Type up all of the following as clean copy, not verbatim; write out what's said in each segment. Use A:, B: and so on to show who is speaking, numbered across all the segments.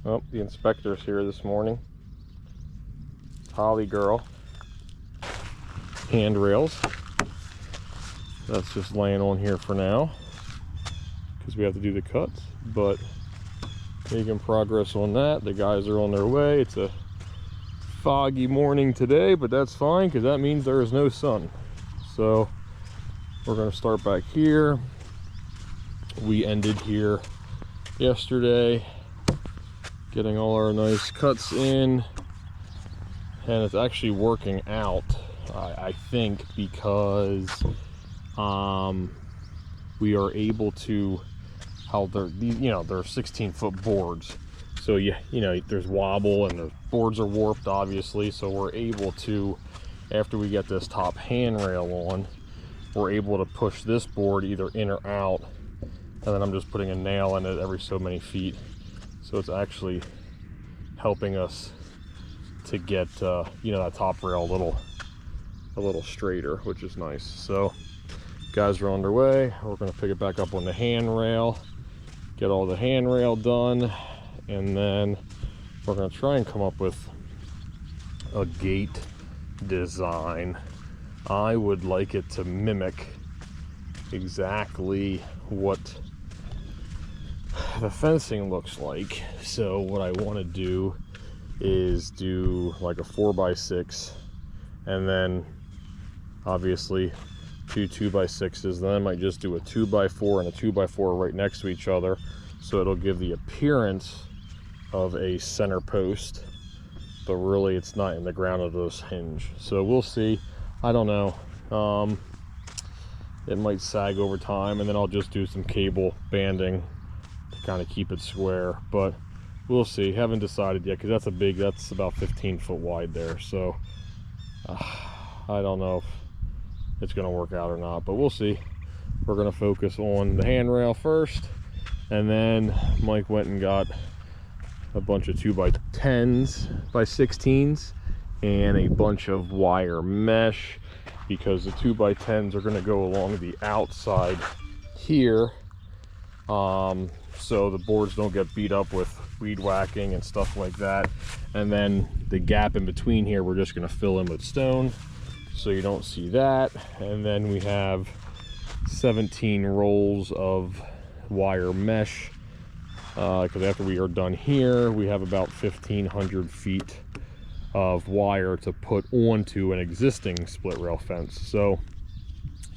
A: Oh, the inspector's here this morning. Holly girl. Handrails. That's just laying on here for now because we have to do the cuts, but making progress on that. The guys are on their way. It's a foggy morning today, but that's fine because that means there is no sun. So we're going to start back here. We ended here yesterday, getting all our nice cuts in, and it's actually working out, I think, because we are able to, how they're 16-foot boards, so you know there's wobble and the boards are warped obviously, so we're able to, after we get this top handrail on, we're able to push this board either in or out, and then I'm just putting a nail in it every so many feet. So it's actually helping us to get that top rail a little straighter, which is nice. So guys are on their way. We're going to pick it back up on the handrail, get all the handrail done, and then we're going to try and come up with a gate design. I would like it to mimic exactly what the fencing looks like. So what I want to do is do like a 4x6, and then obviously two 2x6s. Then I might just do a 2x4 and a 2x4 right next to each other, so it'll give the appearance of a center post, but really it's not in the ground of those hinge. So we'll see. I don't know. It might sag over time, and then I'll just do some cable banding to kind of keep it square, but we'll see. Haven't decided yet, because that's about 15 foot wide there, so I don't know if it's going to work out or not, but we'll see. We're going to focus on the handrail first, and then Mike went and got a bunch of 2x10s by 16s and a bunch of wire mesh, because the 2x10s are going to go along the outside here, so the boards don't get beat up with weed whacking and stuff like that. And then the gap in between here, we're just going to fill in with stone, so you don't see that. And then we have 17 rolls of wire mesh, because after we are done here, we have about 1,500 feet of wire to put onto an existing split rail fence. So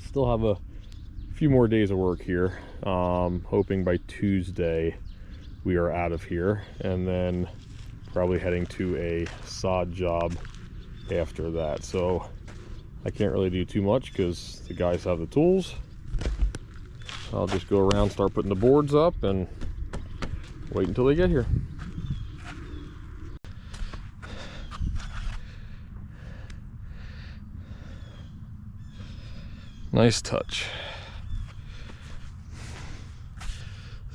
A: still have a few more days of work here. Hoping by Tuesday we are out of here, and then probably heading to a sod job after that. So I can't really do too much because the guys have the tools. I'll just go around, start putting the boards up, and wait until they get here. Nice touch.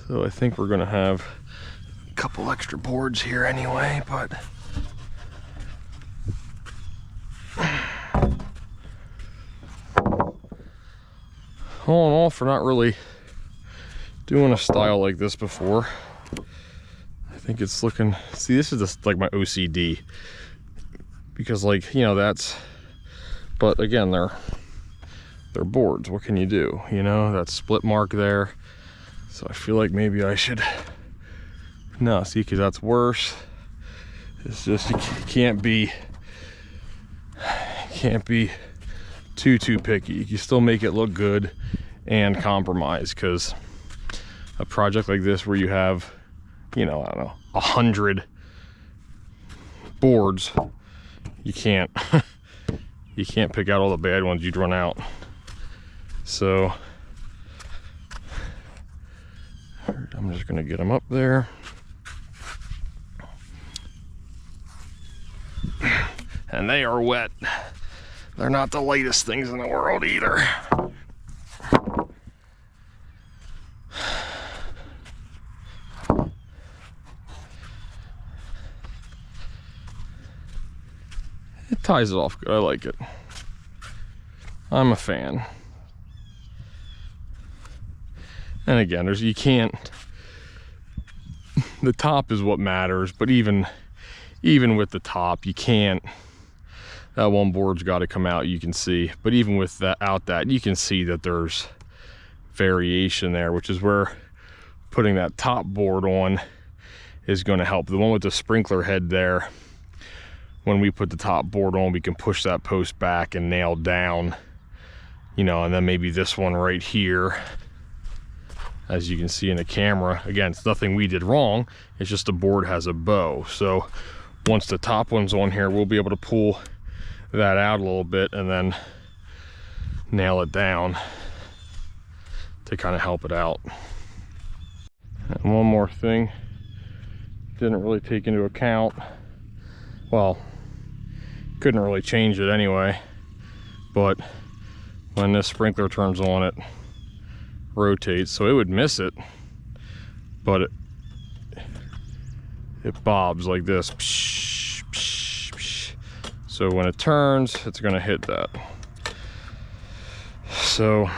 A: So I think we're gonna have a couple extra boards here anyway, but all in all, for not really doing a style like this before, I think it's looking, see, this is just like my OCD, because that's, but again, they're boards. What can you do? That split mark there. So I feel like maybe I should, no, see, because that's worse. It's just, you can't be too picky. You can still make it look good and compromise, because a project like this where you have, I don't know, 100 boards, you can't pick out all the bad ones. You'd run out. So I'm just gonna get them up there. And they are wet. They're not the lightest things in the world either. It ties it off good. I like it. I'm a fan. And again, you can't the top is what matters, but even with the top, you can't, that one board's got to come out, you can see, but even with that you can see that there's variation there, which is where putting that top board on is going to help. The one with the sprinkler head there, when we put the top board on, we can push that post back and nail down, you know, and then maybe this one right here, as you can see in the camera, again, it's nothing we did wrong, it's just the board has a bow. So once the top one's on here, we'll be able to pull that out a little bit and then nail it down to kind of help it out. And one more thing, didn't really take into account, well, couldn't really change it anyway, but when this sprinkler turns on, it rotates, so it would miss it, but it bobs like this. Psh, psh, psh. So when it turns, it's gonna hit that. So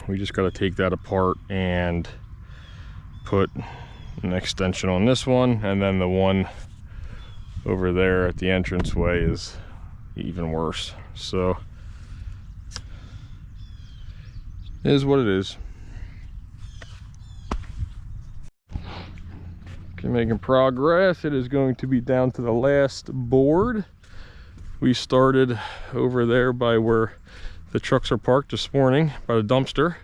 A: we just got to take that apart and put an extension on this one, and then the one over there at the entranceway is even worse. So it is what it is. Okay, making progress. It is going to be down to the last board. We started over there by where the trucks are parked this morning, by the dumpster.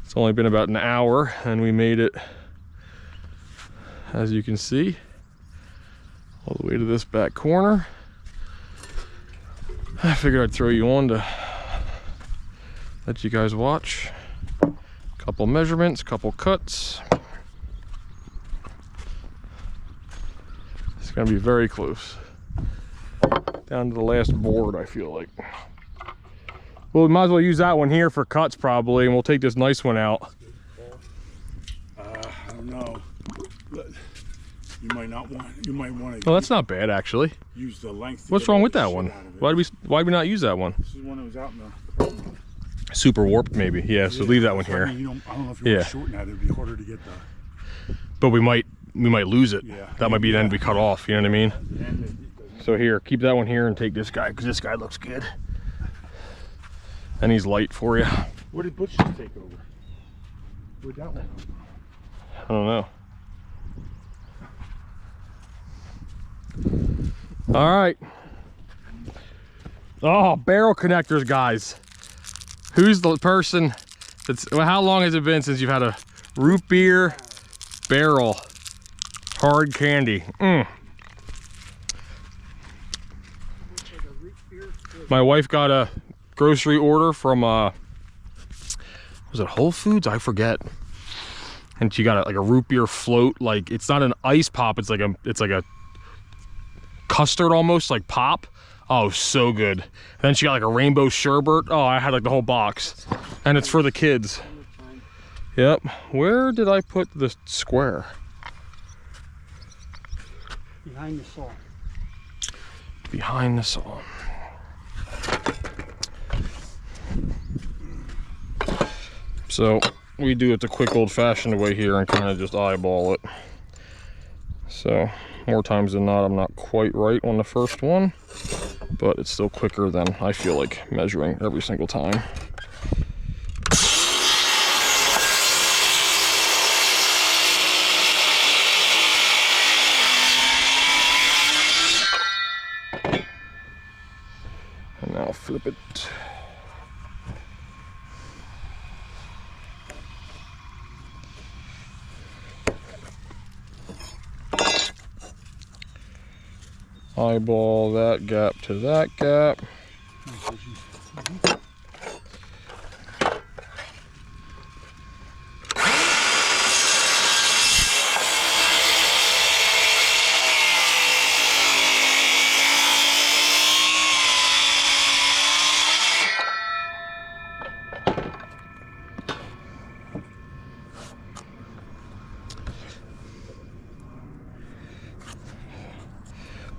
A: It's only been about an hour and we made it, as you can see, all the way to this back corner. I figured I'd throw you on to let you guys watch. Couple measurements, couple cuts. It's gonna be very close. Down to the last board, I feel like. Well, we might as well use that one here for cuts probably, and we'll take this nice one out.
B: I don't know. You might not want. You might want to.
A: Oh, that's not bad actually.
B: Use the length.
A: What's wrong with that one? Why did we not use that one?
B: This is one that was out in the.
A: Super warped maybe. Yeah. So leave that one here.
B: I don't know if you want to shorten that. It'd be harder to get the.
A: But we might lose it.
B: Yeah.
A: That might be then be cut off. You know what I mean? So here, keep that one here and take this guy because this guy looks good. And he's light for you.
B: What did Butch just take over? Where'd that one go?
A: I don't know. All right. Oh, barrel connectors, guys. Who's the person that's, well, how long has it been since you've had a root beer barrel hard candy? My wife got a grocery order from was it Whole Foods? I forget. And she got like a root beer float. Like, it's not an ice pop, it's like a custard almost, like pop. Oh, so good. And then she got like a rainbow sherbet. Oh, I had like the whole box. And it's for the kids. Yep. Where did I put the square?
C: Behind the saw.
A: Behind the saw. So we do it the quick old-fashioned way here and kind of just eyeball it. So more times than not, I'm not quite right on the first one, but it's still quicker than I feel like measuring every single time. And now flip it. Eyeball that gap to that gap.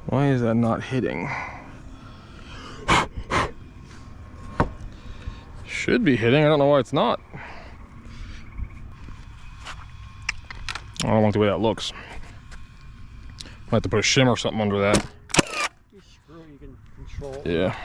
A: Why is that not hitting? Should be hitting. I don't know why it's not. All don't like the way that looks. Might have to put a shim or something under that.
C: You screw, you can control it.
A: Yeah.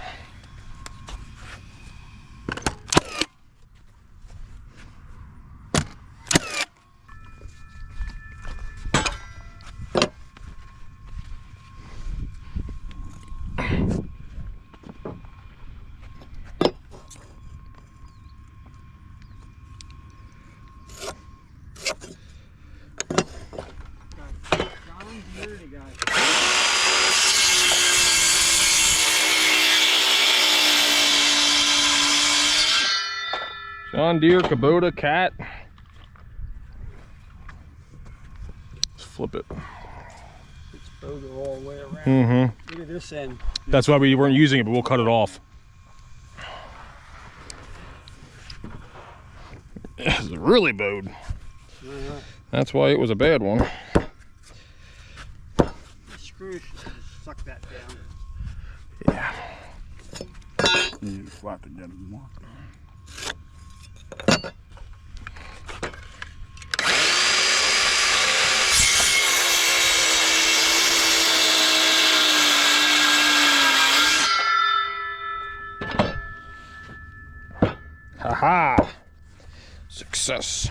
C: John Deere, the guy.
A: John Deere, Kubota, Cat. Let's flip it.
C: It's bowed all the way around.
A: Mm-hmm.
C: Look at this end.
A: That's why we weren't using it, but we'll cut it off. It's really bowed. That's why it was a bad one.
C: The screws should just suck that down.
A: Yeah.
B: You need to flat it down more.
A: Haha! Success.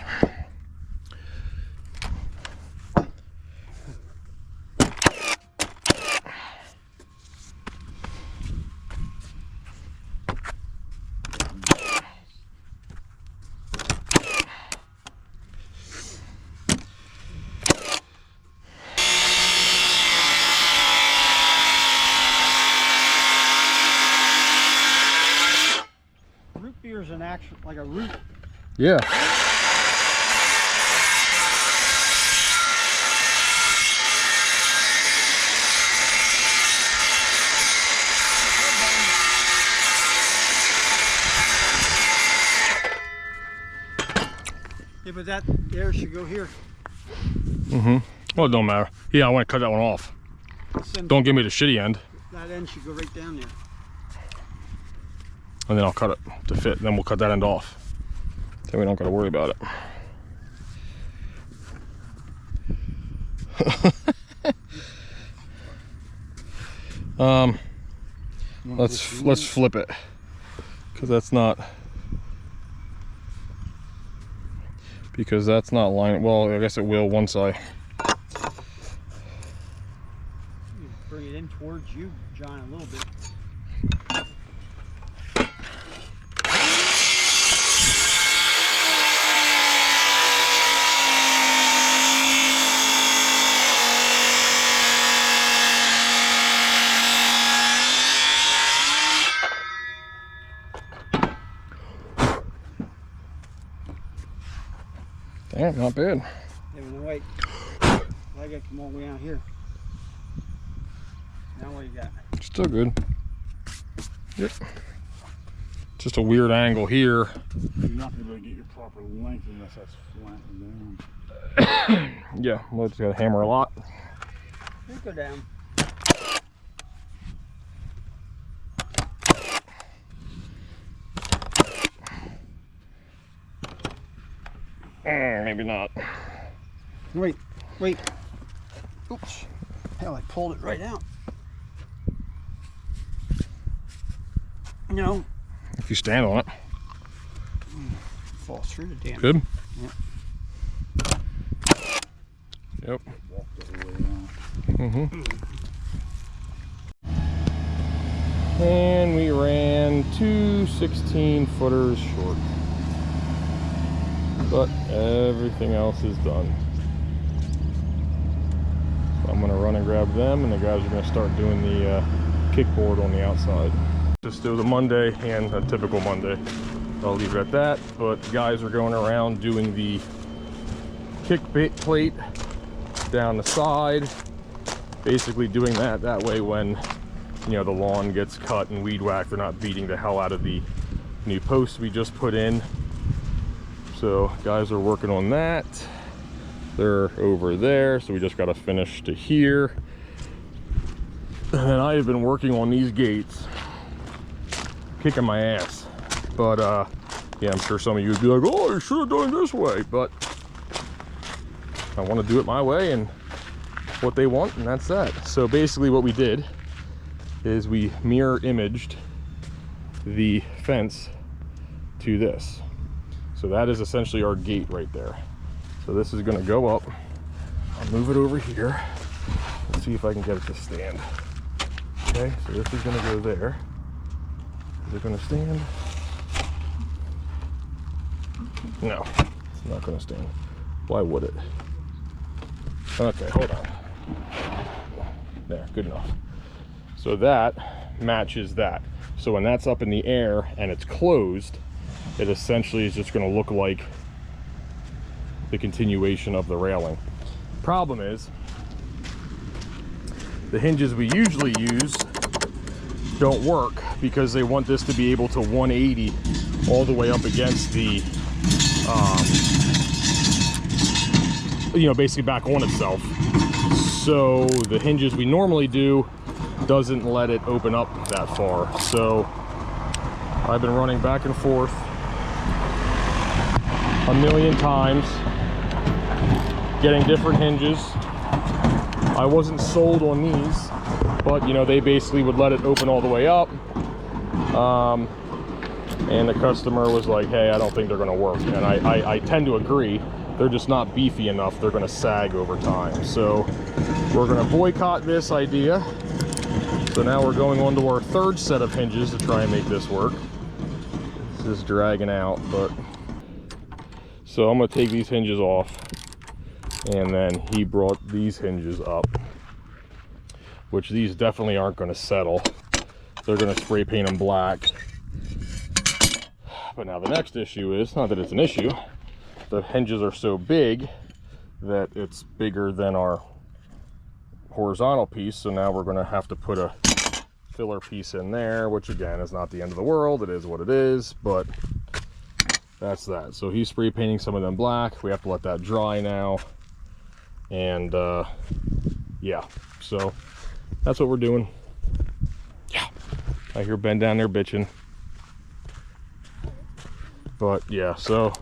C: Root beer is an actual, like a root.
A: Yeah.
C: Yeah, but that air should go here.
A: Mm-hmm. Well, it don't matter. Yeah, I want to cut that one off. Don't give me the shitty end.
C: That end should go right down there.
A: And then I'll cut it to fit. Then we'll cut that end off. Then we don't got to worry about it. Let's flip it, because that's not lining. Well, I guess it will once I.
C: You bring it in towards you, John, a little bit.
A: Damn, not bad.
C: Yeah, no, wait. I gotta come all the way out here. Now what you got?
A: Still good. Yep. Just a weird angle here.
B: You're not going to be able to get your proper length unless that's flattened down.
A: Yeah, we'll just gotta hammer a lot.
C: Just go down.
A: Maybe not.
C: Wait, wait. Oops. Hell, I pulled it right out. No.
A: If you stand on it.
C: Falls through the damn.
A: Good?
C: Yep.
A: Yep.
B: Walk the whole way out.
A: Mm-hmm. And we ran 2 16-footers short. But everything else is done. So I'm gonna run and grab them, and the guys are gonna start doing the kickboard on the outside. Just do the Monday and a typical Monday. I'll leave it at that, but the guys are going around doing the kick plate down the side, basically doing that way when, you know, the lawn gets cut and weed whacked, they're not beating the hell out of the new posts we just put in. So guys are working on that. They're over there, so we just got to finish to here. And then I have been working on these gates, kicking my ass. But yeah, I'm sure some of you would be like, oh, you should have done it this way. But I want to do it my way and what they want, and that's that. So basically what we did is we mirror imaged the fence to this. So that is essentially our gate right there. So this is going to go up. I'll move it over here. Let's see if I can get it to stand. Okay, so this is going to go there. Is it going to stand? No, it's not going to stand. Why would it? Okay, hold on. There, good enough. So that matches that. So when that's up in the air and it's closed, it essentially is just going to look like the continuation of the railing. Problem is, the hinges we usually use don't work because they want this to be able to 180 all the way up against the you know, basically back on itself. So the hinges we normally do doesn't let it open up that far. So I've been running back and forth a million times, getting different hinges. I wasn't sold on these, but you know, they basically would let it open all the way up. And the customer was like, hey, I don't think they're gonna work. And I tend to agree. They're just not beefy enough. They're gonna sag over time. So we're gonna boycott this idea. So now we're going on to our third set of hinges to try and make this work. This is dragging out, but. So I'm gonna take these hinges off, and then he brought these hinges up, which these definitely aren't gonna settle. They're gonna spray paint them black. But now the next issue is, not that it's an issue, the hinges are so big that it's bigger than our horizontal piece. So now we're gonna have to put a filler piece in there, which again is not the end of the world. It is what it is, but that's that. So he's spray painting some of them black. We have to let that dry now. And yeah, so that's what we're doing. Yeah, I hear Ben down there bitching. But yeah, so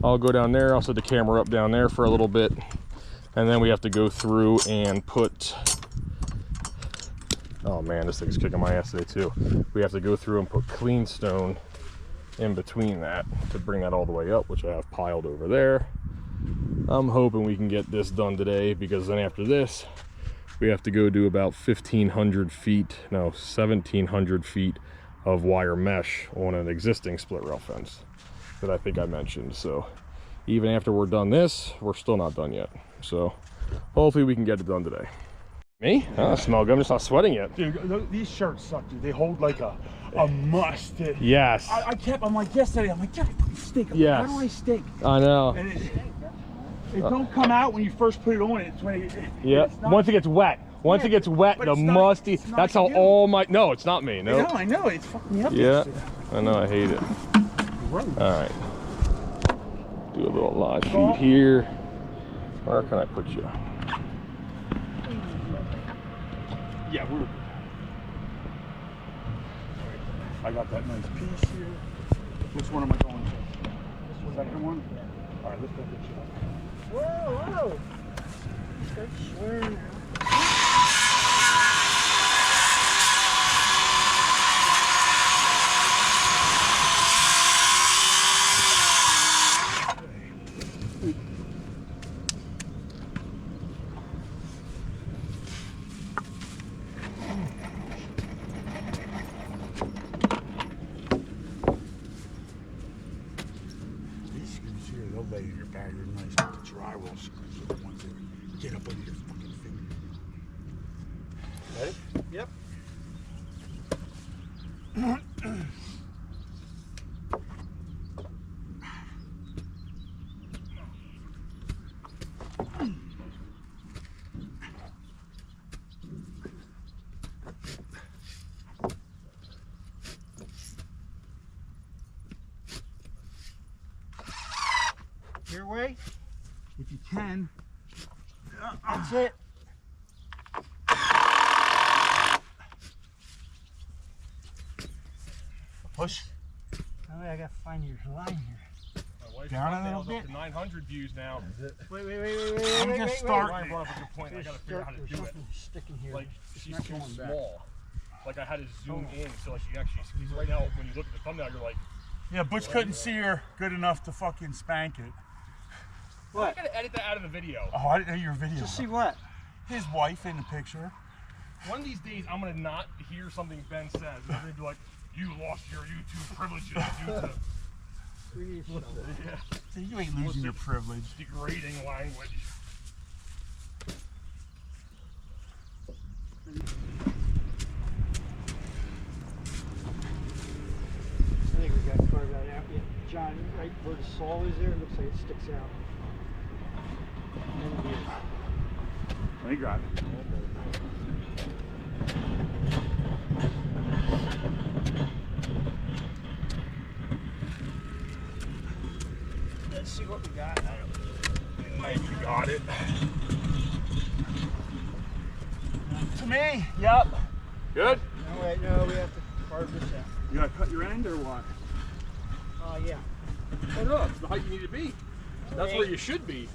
A: I'll go down there. I'll set the camera up down there for a little bit. And then we have to go through and put, oh man, this thing's kicking my ass today too. We have to go through and put clean stone in between that to bring that all the way up, which I have piled over there. I'm hoping we can get this done today, because then after this we have to go do about 1,500 feet, no, 1,700 feet of wire mesh on an existing split rail fence that I think I mentioned. So even after we're done this, we're still not done yet. So hopefully we can get it done today. Me? I smell good. I'm just not sweating yet.
B: Dude, these shirts suck, dude. They hold like a must.
A: Yes.
B: I'm like yesterday, I'm like, yeah, I fucking stink.
A: Yes.
B: How do I stink?
A: I know.
B: And it don't come out when you first put it on. It's when it,
A: yeah.
B: it's not,
A: Once it gets wet. Once
B: yeah,
A: it gets wet,
B: but
A: the
B: it's not-
A: musty.
B: it's not
A: That's how
B: you.
A: all my. No, it's not me. No.
B: I know. It's fucking me up.
A: Yeah. I know. I hate it.
B: Gross.
A: All right. Do a little live feed here. Where can I put you?
B: Yeah, I got that nice piece here. Which one am I going to? This second one? All right, let's go get you up.
D: Whoa, whoa. Start swearing now.
B: These screws here, they'll lay in your bag real nice. But the drywall screws are the ones that get up under your fucking finger.
C: Ready? Yep. Your way?
B: If you can.
C: That's it.
B: Push.
C: Oh, I gotta find your line here.
B: Down a little
A: thumbnail's
B: bit.
A: up to 900 views now.
C: Wait.
B: I'm just starting.
A: Ryan brought up a good point. I gotta figure out how to do it.
C: Sticking here.
A: Like,
C: It's
A: she's
C: not
A: too
C: going back.
A: small. Like, I had to zoom in, so like she actually, because right now when you look at the thumbnail, you're like,
B: Yeah, Butch couldn't see her good enough to fucking spank it.
A: I
C: What?
A: gotta edit that out of the video.
B: Oh, I didn't know your video.
C: To see what?
B: His wife in the picture.
A: One of these days, I'm gonna not hear something Ben says, and I'm gonna be like, you lost your YouTube privileges due to
B: So you ain't losing your privilege.
A: degrading language.
C: I think we got to carve that out. Yeah, John, right where the saw is there, it looks like it sticks out. And then
B: I got it.
C: let's see what we got.
A: I think you got it.
B: To me, yep.
A: Good?
C: No, wait, no, we have to carve this out.
B: You gotta cut your end or what?
C: Yeah.
A: Oh no, it's the height you need to be. That's where you should be.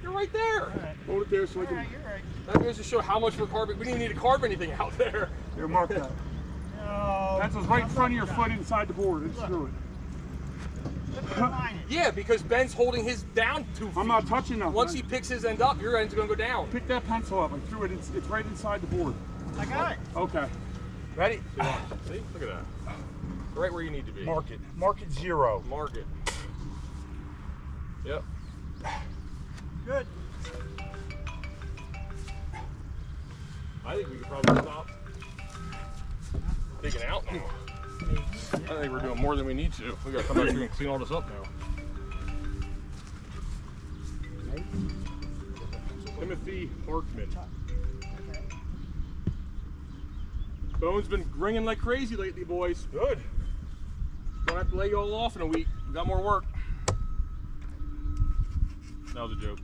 A: You're right there.
C: Alright.
B: Hold it there so I can.
C: Alright, you're right.
A: That goes to show how much we're carving. We didn't even need to carve anything out there.
B: There, mark that.
C: No.
B: That's right in front of your foot inside the board. Let's screw it.
A: Yeah, because Ben's holding his down 2 feet.
B: I'm not touching nothing.
A: Once he picks his end up, your end's gonna go down.
B: Pick that pencil up. I threw it. It's right inside the board.
C: I got it.
B: Okay.
A: Ready? See? Look at that. Right where you need to be.
B: Mark it. Mark it 0.
A: Mark it. Yep.
C: Good.
A: I think we could probably stop digging out now. I think we're doing more than we need to. We gotta come back here and clean all this up now. Timothy Hartman. Bone's been ringing like crazy lately, boys. Good. Gonna have to lay you all off in a week. We got more work. That was a joke.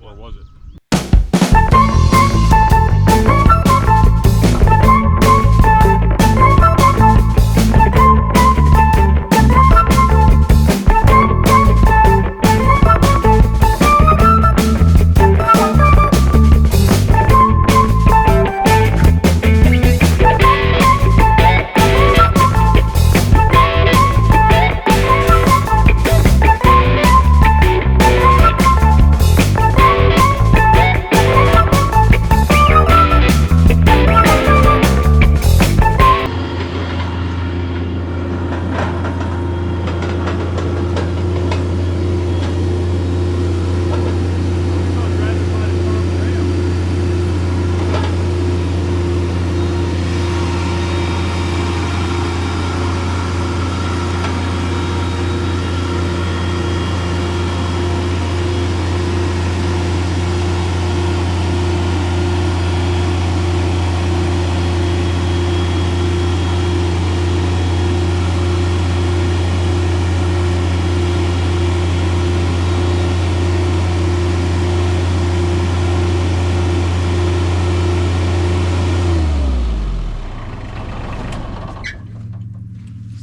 A: Or was it?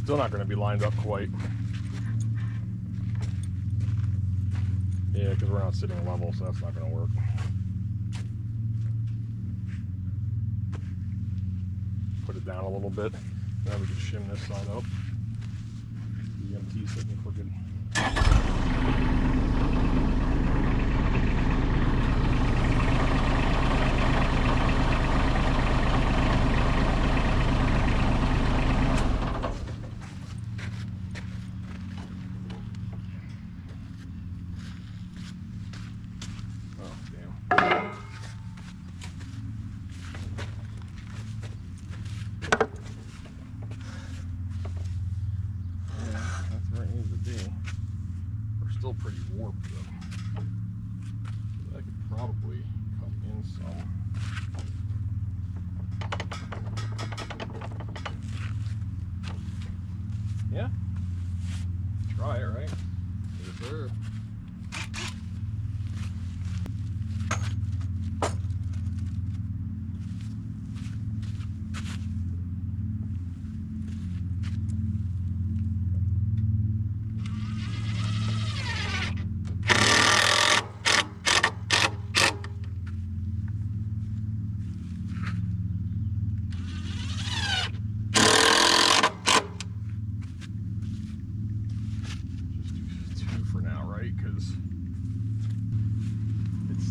A: Still not going to be lined up quite. Yeah, because we're not sitting level, so that's not going to work. Put it down a little bit. Now we can shim this side up. EMT sitting crooked. Oh, damn. Yeah, that's where it needs to be. We're still pretty warped though. So that could probably come in some. Yeah. Try it, right? Yes, sir.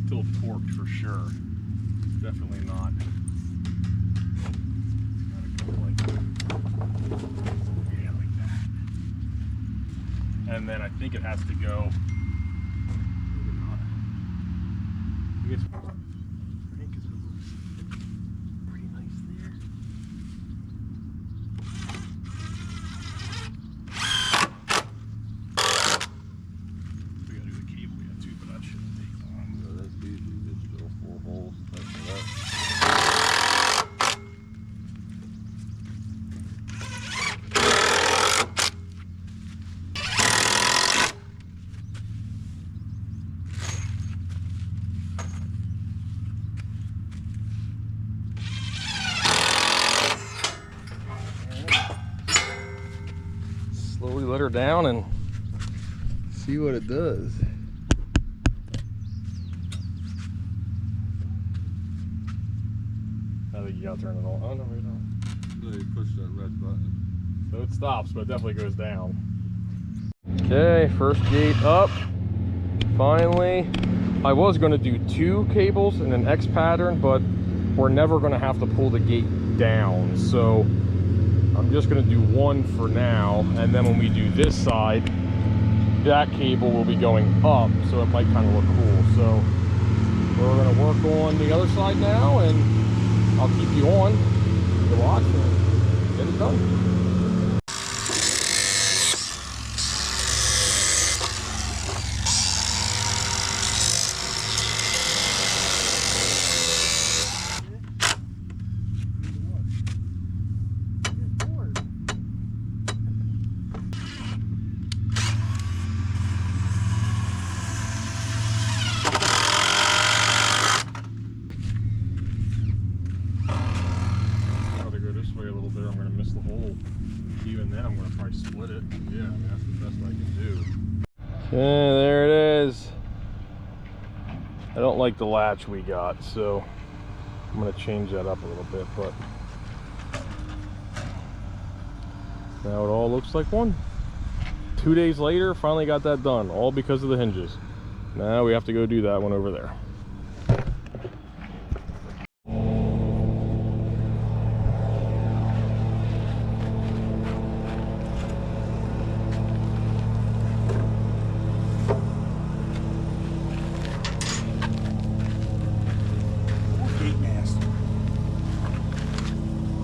A: still torqued for sure. Definitely not. Gotta go like, yeah, like that. And then I think it has to go. Maybe not. I guess crank is pretty nice there. We gotta do the cable yet too, but that shouldn't take long.
E: So that's easy, just drill 4 holes, tighten it up.
A: Slowly let her down and see what it does. I think you gotta turn it on. Oh no, wait, no.
E: No, you push that red button.
A: So it stops, but it definitely goes down. Okay, first gate up. Finally. I was gonna do 2 cables in an X pattern, but we're never gonna have to pull the gate down. So I'm just gonna do 1 for now, and then when we do this side, that cable will be going up, so it might kind of look cool. So we're gonna work on the other side now, and I'll keep you on to watch and get it done. Split it. Yeah, I mean, that's the best I can do. Okay, there it is. I don't like the latch we got, so I'm going to change that up a little bit, but now it all looks like one. 2 days later, finally got that done, all because of the hinges. Now we have to go do that one over there.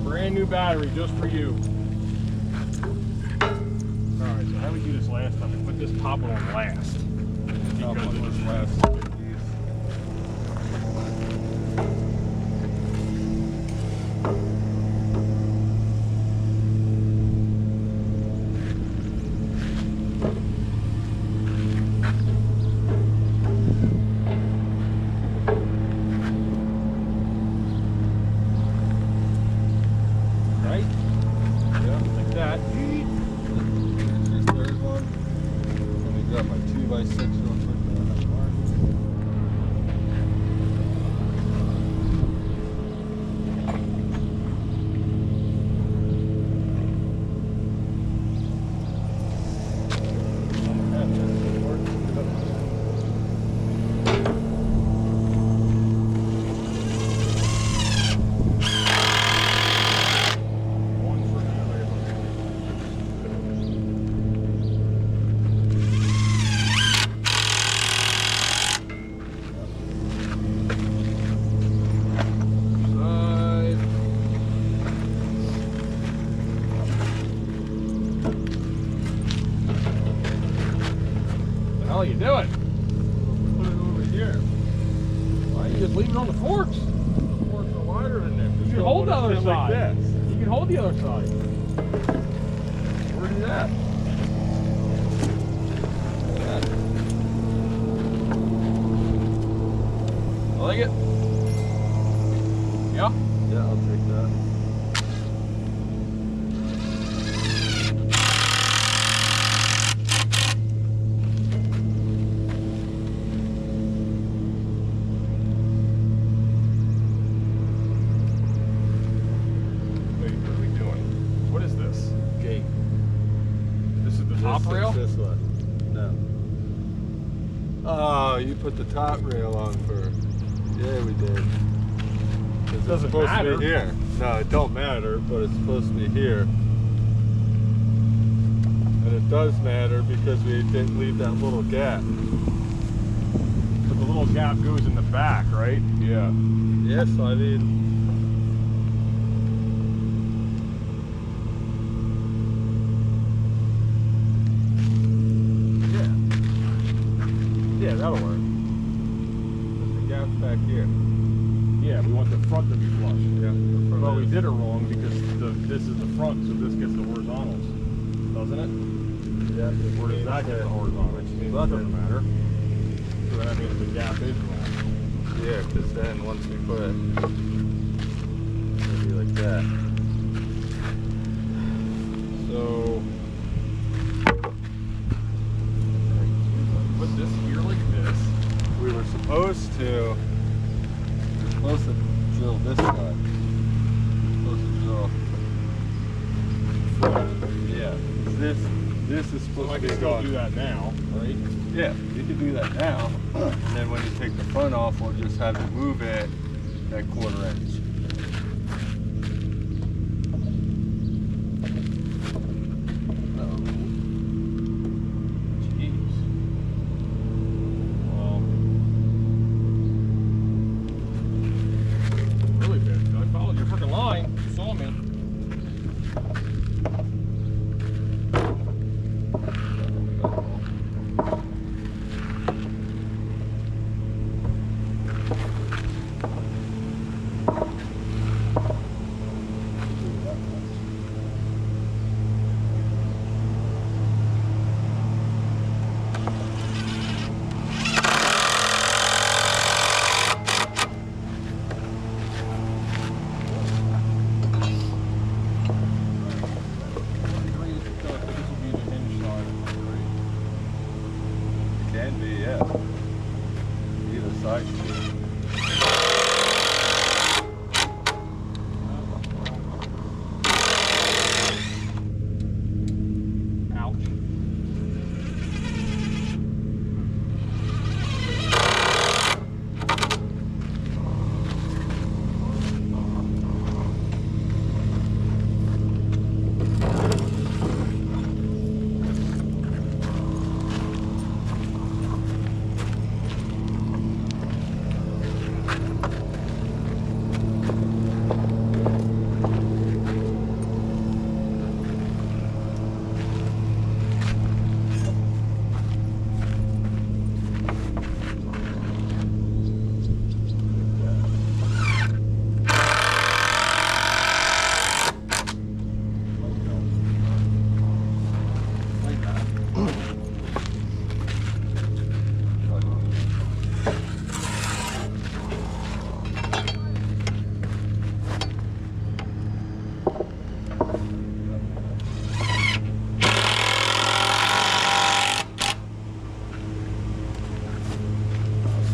A: Brand new battery just for you. Alright, so how we do this last time? We put this top on last.
E: Top
A: Because
E: one
A: it
E: was
A: was
E: last.
A: right? Yeah, like that.
E: Here's your third one. Let me grab my 2x6 real quick.
A: How you do it? Put it over here. Why don't you just leave it on the forks? The forks are wider than this. You can hold the other side.
B: Like this.
A: You can hold the other side. Where is that? I like it. Yeah?
E: Yeah, I'll take that.
A: Wait, what are we doing? What is this?
E: Gate.
A: This is the top rail?
E: This one. No. Oh, you put put the top rail on first. Yeah, we did. 'Cause it's
A: Doesn't
E: supposed
A: matter.
E: to be here. No, it don't matter, but it's supposed to be here. And it does matter because we didn't leave that little gap.
A: But the little gap goes in the back, right?
E: Yeah. Yes, I mean.
A: Yeah, that'll work.
E: The gap's back here.
A: Yeah, we want the front to be flush.
E: Yeah. the front
A: Well, we
E: is.
A: did it wrong because this is the front, so this gets the horizontals, doesn't it?
E: Yeah.
A: Or does that get the horizontals? Well, that doesn't matter. So then that means the gap is wrong.
E: Yeah, because then once we put it, it'll be like that.
A: So put this here like this.
E: We were supposed to drill this guy. Supposed to drill. Yeah. This is
A: So
E: supposed
A: I
E: to
A: can
E: be
A: still
E: going.
A: do that now, right?
E: Yeah, you can do that now. And then when you take the front off, we'll just have to move it that 1/4 inch.
A: Jeez. Well, really bad. I followed your freaking line. You saw me.
E: Can be, yeah. Either side should be.
A: Ouch.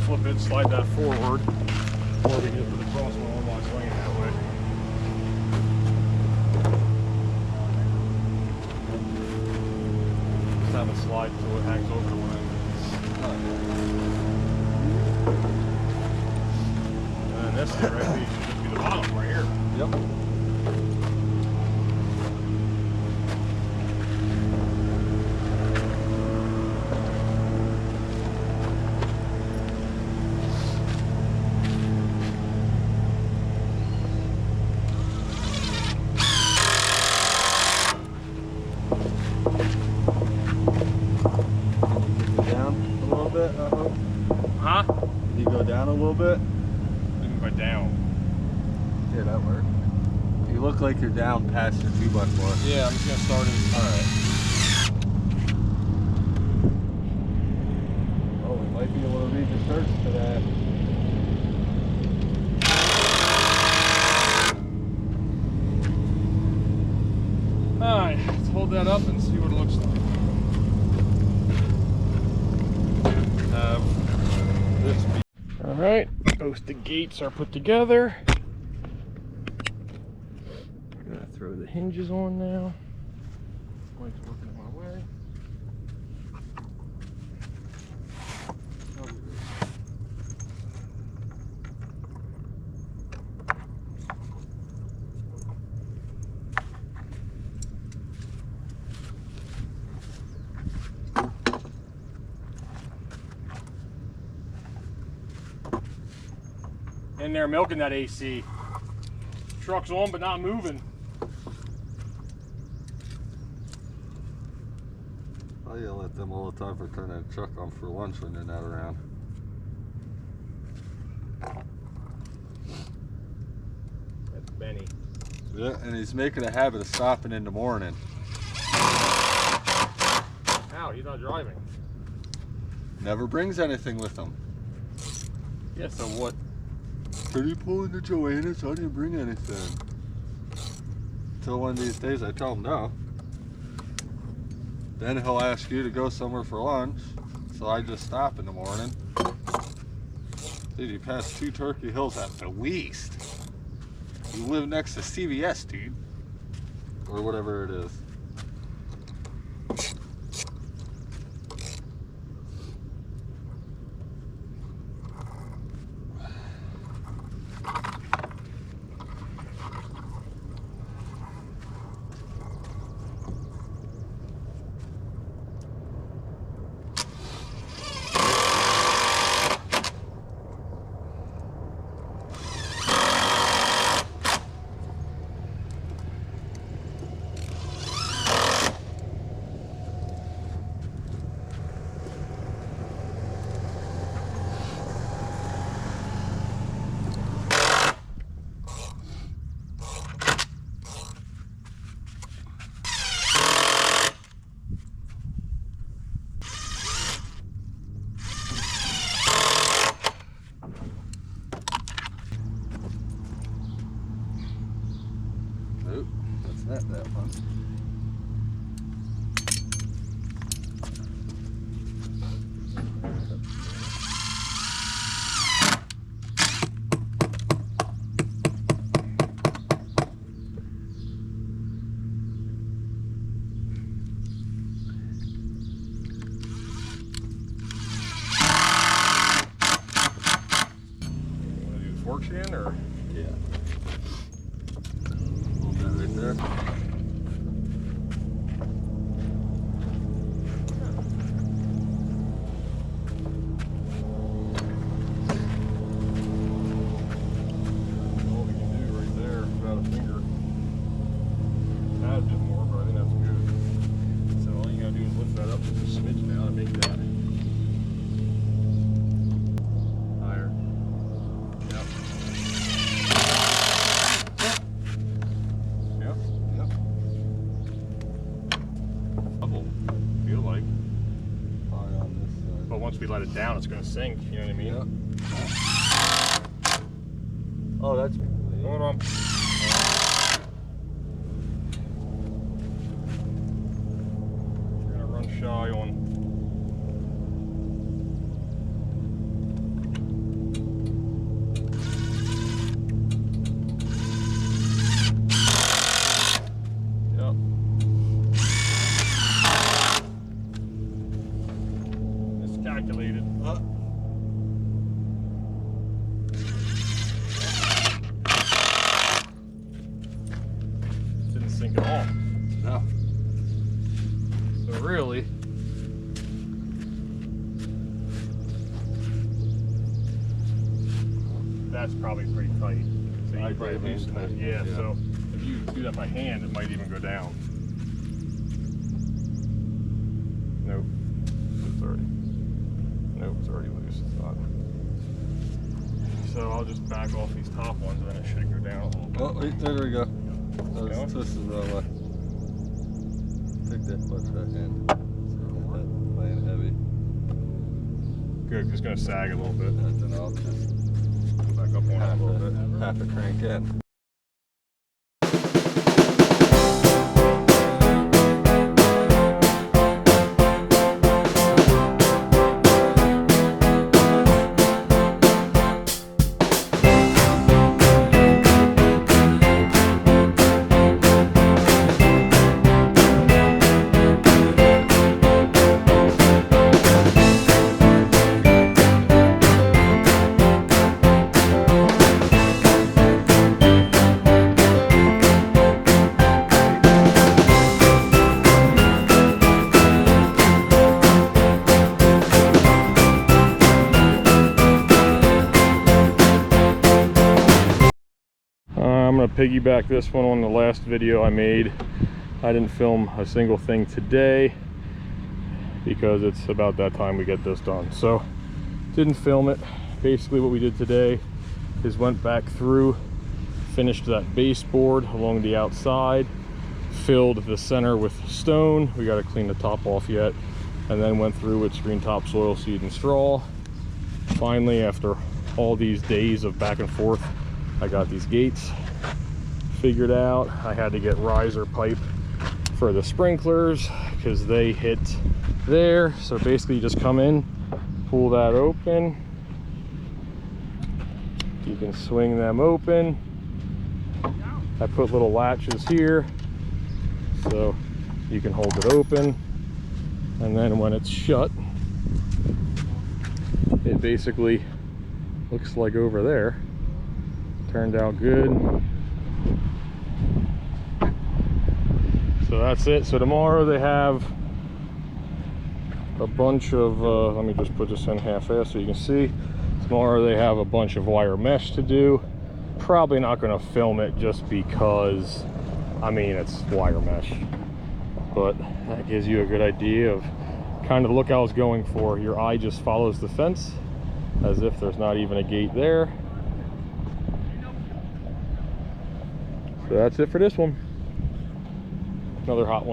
A: Flip it, slide that forward, or we can put the crosswell on while it's laying that way. Just have it slide so it hangs over one end. And then this thing right here should just be the bottom right here.
E: Yep. Down a little bit, I hope.
A: Huh?
E: Can you go down a little bit?
A: We can go down.
E: Yeah, that worked. You look like you're down past your 2x4.
A: Yeah, I'm just gonna start it.
E: Alright. Oh, we might be able to read the search for that.
A: Alright, let's hold that up and see what it looks like. This alright, both the gates are put together. I'm gonna throw the hinges on now. Mike's working my way. in there milking that AC. Truck's on, but not moving.
E: I yell at them all the time for turning the truck on for lunch when they're not around.
A: That's Benny.
E: Yeah, and he's making a habit of stopping in the morning.
A: How? He's not driving.
E: Never brings anything with him.
A: Yeah, so what?
E: Are you pulling the Joannas? I didn't bring anything. Until one of these days I tell him no. Then he'll ask you to go somewhere for lunch. So I just stop in the morning. Dude, you pass 2 Turkey Hills at the least. You live next to CVS, dude. Or whatever it is. Nope, that's not that one.
A: You want to do the forks again, or?
E: Yeah. Hold that right there.
A: All we can do right there, about a finger. Add a bit more, but I think that's good. So all you gotta do is lift that up just a smidge now and make that higher. Yep. Yep.
E: Yep.
A: Double, feel like.
E: Probably on this side.
A: But once we let it down, it's gonna sink. You know what I mean?
E: Yep. Oh, that's.
A: Hold on. You're gonna run shy on. Yep. It's calculated. Didn't sink at all.
E: No.
A: So really, that's probably pretty tight. So you
E: I
A: can probably
E: did, man,
A: loosen that.
E: tight,
A: Yeah,
E: yeah.
A: so if you do that by hand, it might even go down. Nope. It's already. Nope, it's already loose. It's not. So I'll just back off these top ones and then it should go down a little bit.
E: Oh, wait, there we go. That
A: Going?
E: was twisted the wrong way. Take that clutch back in. So that playing heavy.
A: Good, 'cause it's gonna sag a little bit.
E: And then I'll just
A: Go back up on it a little bit.
E: half a crank in.
A: going to piggyback this one on the last video I made. I didn't film a single thing today because it's about that time we get this done. So didn't film it. Basically what we did today is went back through, finished that baseboard along the outside, filled the center with stone. We got to clean the top off yet, and then went through with screen topsoil, seed, and straw. Finally, after all these days of back and forth, I got these gates figured out. I had to get riser pipe for the sprinklers because they hit there. So basically you just come in, pull that open, you can swing them open. I put little latches here so you can hold it open, and then when it's shut, it basically looks like over there. Turned out good. So that's it. So tomorrow they have a bunch of let me just put this in half-assed so you can see. Tomorrow they have a bunch of wire mesh to do. Probably not going to film it just because, I mean, it's wire mesh, but that gives you a good idea of kind of the look I was going for. Your eye just follows the fence as if there's not even a gate there. So that's it for this one. Another hot one.